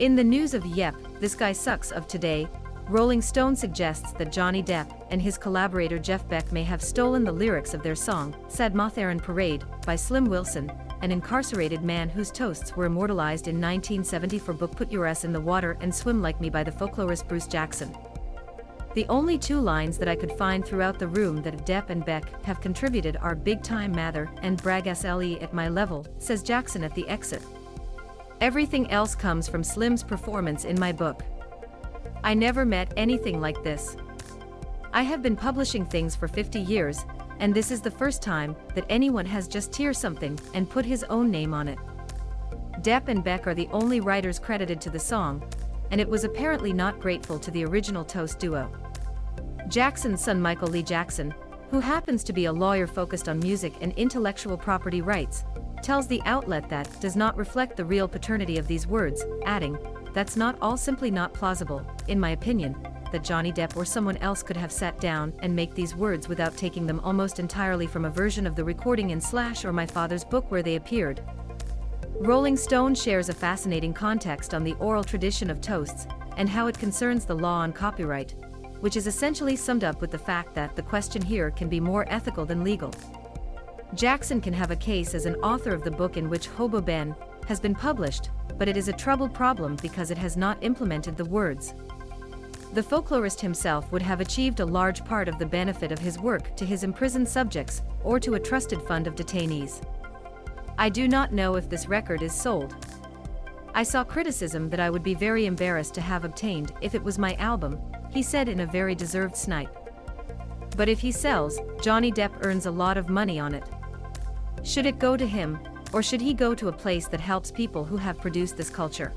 In the news of Yep, This Guy Sucks of today, Rolling Stone suggests that Johnny Depp and his collaborator Jeff Beck may have stolen the lyrics of their song, Sad Moth Erin Parade, by Slim Wilson, an incarcerated man whose toasts were immortalized in 1970 for book Put Your Ass in the Water and Swim Like Me by the folklorist Bruce Jackson. The only two lines that I could find throughout the room that Depp and Beck have contributed are "Big Time Mather" and "Brag SLE at my level," says Jackson at the exit. Everything else comes from Slim's performance in my book. I never met anything like this. I have been publishing things for 50 years, and this is the first time that anyone has just tear something and put his own name on it. Depp and Beck are the only writers credited to the song, and it was apparently not grateful to the original Toast duo. Jackson's son Michael Lee Jackson, who happens to be a lawyer focused on music and intellectual property rights, tells the outlet that does not reflect the real paternity of these words, adding, "That's not all simply not plausible, in my opinion, that Johnny Depp or someone else could have sat down and make these words without taking them almost entirely from a version of the recording in Slash or My Father's Book where they appeared." Rolling Stone shares a fascinating context on the oral tradition of toasts and how it concerns the law on copyright, which is essentially summed up with the fact that the question here can be more ethical than legal. Jackson can have a case as an author of the book in which Hobo Ben has been published, but it is a troubled problem because it has not implemented the words. The folklorist himself would have achieved a large part of the benefit of his work to his imprisoned subjects or to a trusted fund of detainees. I do not know if this record is sold. I saw criticism that I would be very embarrassed to have obtained if it was my album, he said in a very deserved snipe. But if he sells, Johnny Depp earns a lot of money on it. Should it go to him, or should he go to a place that helps people who have produced this culture?